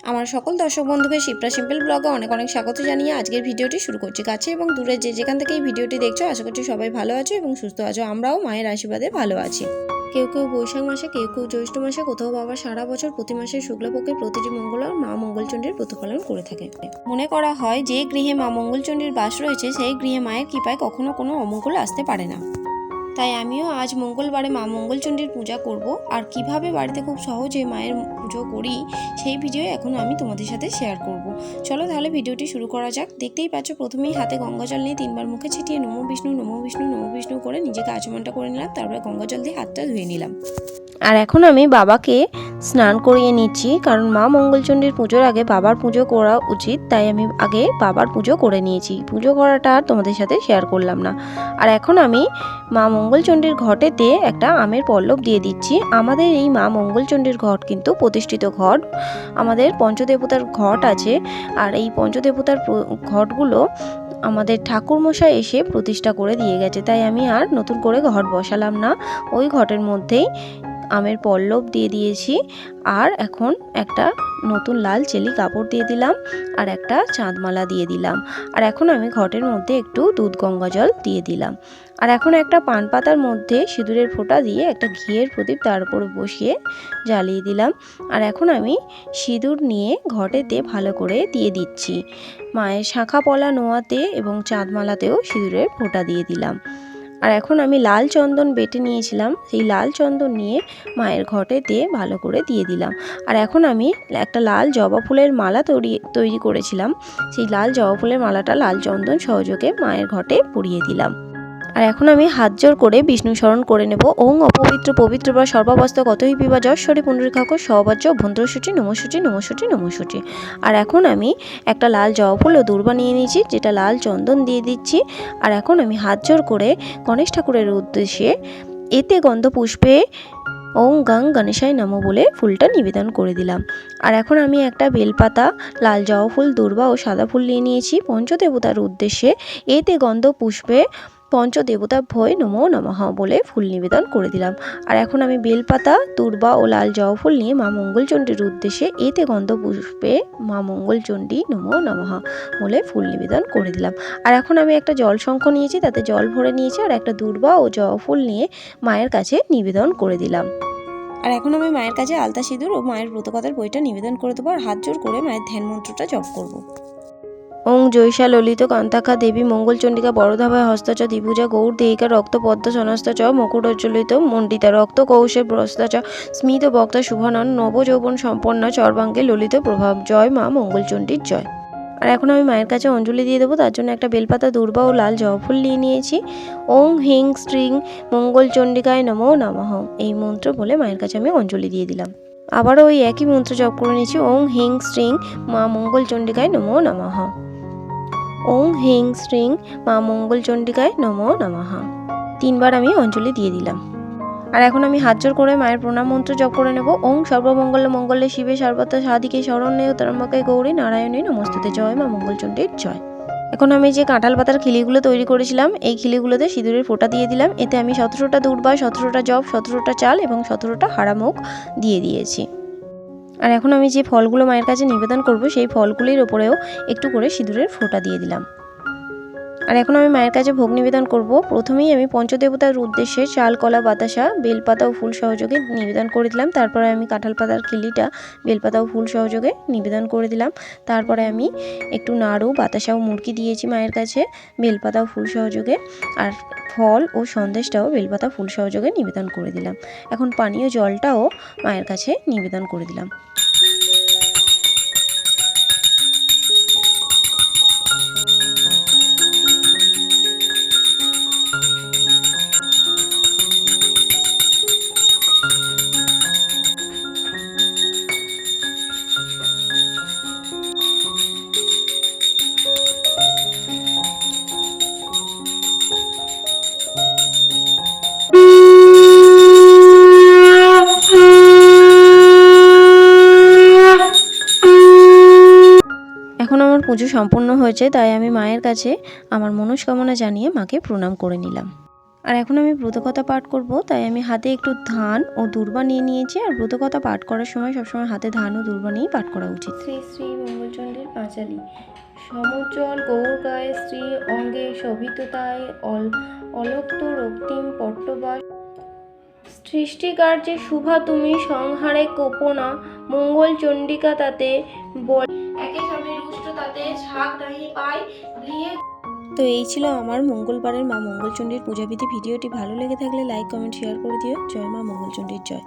আমার সকল দর্শক বন্ধুকে শিপ্রা সিম্পল ব্লগে অনেক অনেক স্বাগত জানিয়ে আজকের ভিডিওটি শুরু করছি। কাছে এবং দূরে যে যেখান থেকে এই ভিডিওটি দেখছো আশা করছি সবাই ভালো আছো এবং সুস্থ আছো। আমরাও মায়ের আশীর্বাদে ভালো আছি। কেউ কেউ বৈশাখ মাসে, কেউ কেউ জ্যৈষ্ঠ মাসে, কোথাও বাবা সারা বছর প্রতি মাসে শুক্লপক্ষের প্রতিটি মঙ্গলবার মা মঙ্গলচণ্ডীর প্রতিপালন করে থাকে। মনে করা হয় যে গৃহে মা মঙ্গলচণ্ডীর বাস রয়েছে সেই গৃহে মায়ের কৃপায় কখনো কোনো অমঙ্গল আসতে পারে না। তাই আমিও আজ মঙ্গলবারে মা মঙ্গলচণ্ডীর পূজা করব, আর কিভাবে বাড়িতে খুব সহজে মায়ের পুজো করি সেই ভিডিও এখন আমি তোমাদের সাথে শেয়ার করব। চলো তাহলে ভিডিওটি শুরু করা যাক। দেখতেই পাচ্ছ, প্রথমেই হাতে গঙ্গাজল নিয়ে 3বার মুখে ছিটিয়ে নমো বিষ্ণু নমো বিষ্ণু নমো বিষ্ণু করে নিজেকে আচমনটা করে নিলাম। তারপরে গঙ্গাজল দিয়ে হাতটা ধুয়ে নিলাম। আর এখন আমি বাবাকে স্নান করিয়ে নিচ্ছি, কারণ মা মঙ্গলচণ্ডীর পুজোর আগে বাবার পুজো করা উচিত। তাই আমি আগে বাবার পুজো করে নিয়েছি। পুজো করাটা আর তোমাদের সাথে শেয়ার করলাম না। আর এখন আমি মা মঙ্গলচণ্ডীর ঘটেতে একটা আমের পল্লব দিয়ে দিচ্ছি। আমাদের এই মা মঙ্গলচণ্ডীর ঘট কিন্তু প্রতিষ্ঠিত ঘট। আমাদের পঞ্চদেবতার ঘট আছে, আর এই পঞ্চদেবতার ঘটগুলো আমাদের ঠাকুরমশাই এসে প্রতিষ্ঠা করে দিয়ে গেছে। তাই আমি আর নতুন করে ঘট বসালাম না, ওই ঘটের মধ্যেই আমের পল্লব দিয়ে দিয়েছি। আর এখন একটা নতুন লাল চেলি কাপড় দিয়ে দিলাম, আর একটা চাঁদমালা দিয়ে দিলাম। আর এখন আমি ঘটের মধ্যে একটু দুধ গঙ্গা জল দিয়ে দিলাম। আর এখন একটা পান পাতার মধ্যে সিঁদুরের ফোঁটা দিয়ে একটা ঘিয়ের প্রদীপ তার উপরে বসিয়ে জ্বালিয়ে দিলাম। আর এখন আমি সিঁদুর নিয়ে ঘটেতে ভালো করে দিয়ে দিচ্ছি। মায়ের শাঁখা পলা নোয়াতে এবং চাঁদমালাতেও সিঁদুরের ফোঁটা দিয়ে দিলাম। আর এখন আমি লাল চন্দন বেটে নিয়েছিলাম, সেই লাল চন্দন নিয়ে মায়ের ঘটেতে ভালো করে দিয়ে দিলাম। আর এখন আমি একটা লাল জবা ফুলের মালা তৈরি করেছিলাম, সেই লাল জবা ফুলের মালাটা লাল চন্দন সহযোগে মায়ের ঘটে পরিয়ে দিলাম। আর এখন আমি হাত জোর করে বিষ্ণু স্মরণ করে নেব। ওং অপবিত্র পবিত্র বা সর্বাবস্থা কতই পিবা যশ্বরী পুণ্ডরীকাক্ষ সবাজ্য অভ্যন্তরসূচি নমঃসূচি নমঃসূচি নমঃসূচি। আর এখন আমি একটা লাল জবা ফুল ও দূর্বা নিয়ে নিয়েছি, যেটা লাল চন্দন দিয়ে দিচ্ছি। আর এখন আমি হাত জোর করে গণেশ ঠাকুরের উদ্দেশ্যে এতে গন্ধ পুষ্পে ওং গাং গণেশায় নমঃ বলে ফুলটা নিবেদন করে দিলাম। আর এখন আমি একটা বেলপাতা, লাল জবা ফুল, দূর্বা ও সাদা ফুল নিয়ে নিয়েছি। পঞ্চদেবতার উদ্দেশ্যে এতে গন্ধ পুষ্পে পঞ্চদেবতা ভয় নমো নমঃ বলে ফুল নিবেদন করে দিলাম। আর এখন আমি বেলপাতা, দূর্বা ও লাল জবা ফুল নিয়ে মা মঙ্গলচণ্ডীর উদ্দেশ্যে এতে গন্ধ পুষ্পে মা মঙ্গলচণ্ডী নমো নমঃ বলে ফুল নিবেদন করে দিলাম। আর এখন আমি একটা জল শঙ্খ নিয়েছি, তাতে জল ভরে নিয়েছি, আর একটা দূর্বা ও জবা ফুল নিয়ে মায়ের কাছে নিবেদন করে দিলাম। আর এখন আমি মায়ের কাছে আলতা সিঁদুর ও মায়ের ব্রতকথার বইটা নিবেদন করে দেবো, আর হাত জোর করে মায়ের ধ্যান মন্ত্রটা জপ করব। ওং জৈষা ললিত কান্তাকা দেবী মঙ্গলচণ্ডিকা বরধাভায় হস্তচ দ্বিভুজা গৌর দেহিকা রক্ত পদ্ম সনস্ত চ মকুরজ্জ্বলিত মণ্ডিতা রক্ত কৌশে ব্রস্তা চ স্মিত বক্তা শুভানন নবযৌবন সম্পন্না চর্বাঙ্গে ললিত প্রভাব। জয় মা মঙ্গলচণ্ডীর জয়। আর এখন আমি মায়ের কাছে অঞ্জলি দিয়ে দেবো। তার জন্য একটা বেলপাতা, দূর্বা ও লাল জবা ফুল নিয়ে নিয়েছি। ওং হিং স্ট্রিং মঙ্গলচণ্ডিকায় নমো নমঃ এই মন্ত্র বলে মায়ের কাছে আমি অঞ্জলি দিয়ে দিলাম। আবারও ওই একই মন্ত্র জপ করে নিয়েছি। ওং হিং স্ট্রিং মা মঙ্গলচণ্ডিকায় নমো নমঃ। ওং হিং শ্রিং মা মঙ্গলচণ্ডিকায় নমো নমঃ 3বার আমি অঞ্জলি দিয়ে দিলাম। আর এখন আমি হাত জোর করে মায়ের প্রণাম মন্ত্র জপ করে নেব। ওং সর্বমঙ্গল মঙ্গলে শিবে সর্বত্র সাধিকে শরণ্যে ত্রম্বকে গৌরী নারায়ণী নমস্তুতে। জয় মা মঙ্গলচণ্ডীর জয়। এখন আমি যে কাঁঠাল পাতার খিলিগুলো তৈরি করেছিলাম, এই খিলিগুলোতে সিঁদুরের ফোঁটা দিয়ে দিলাম। এতে আমি 17টা দূর্বা, 17টা জব, 17টা চাল এবং 17টা হারামুখ দিয়ে দিয়েছি। আর এখন আমি যে ফলগুলো মায়ের কাছে নিবেদন করব, সেই ফলগুলির ওপরেও একটু করে সিঁদুরের ফোঁটা দিয়ে দিলাম। আর এখন আমি মায়ের কাছে ভোগ নিবেদন করব। প্রথমেই আমি পঞ্চদেবতার উদ্দেশ্যে চাল, কলা, বাতাসা, বেলপাতা ও ফুল সহযোগে নিবেদন করে দিলাম। তারপরে আমি কাঁঠাল পাতার খিলিটা বেলপাতা ও ফুল সহযোগে নিবেদন করে দিলাম। তারপরে আমি একটু নাড়ু, বাতাসা ও মুড়কি দিয়েছি মায়ের কাছে বেলপাতা ও ফুল সহযোগে। আর ফল ও সন্দেশটাও বেলপাতা ফুল সহযোগে নিবেদন করে দিলাম। এখন পানীয় জলটাও মায়ের কাছে নিবেদন করে দিলাম। এখন আমার পুজো সম্পূর্ণ হয়েছে, তাই আমি মায়ের কাছে আমার মনস্কামনা জানিয়ে মাকে প্রণাম করে নিলাম। আর এখন আমি ব্রতকথা পাঠ করব, তাই আমি হাতে একটু ধান ও দূর্বা নিয়ে নিয়েছি। আর ব্রতকথা পাঠ করার সময় সবসময় হাতে ধান ও দূর্বা নিয়েই পাঠ করা উচিত। শ্রী শ্রী মঙ্গলচণ্ডীর পাঁচালী সমুজ্জ্বল গৌরগায়ে শ্রী অঙ্গে শোভিততায় অলক্ত রক্তিম পট্টবাস সৃষ্টিকার্যে শুভা তুমি সংহারে কোপনা মঙ্গল চণ্ডিকা তাতে একে সবে রুষ্ট তাতে ঝাঁক নাহি পায় গৃহে। তো এই ছিল আমার মঙ্গলবারের মা মঙ্গলচণ্ডীর পূজাবিধি। ভিডিওটি ভালো লেগে থাকলে লাইক কমেন্ট শেয়ার করে দিও। জয় মা মঙ্গলচণ্ডীর জয়।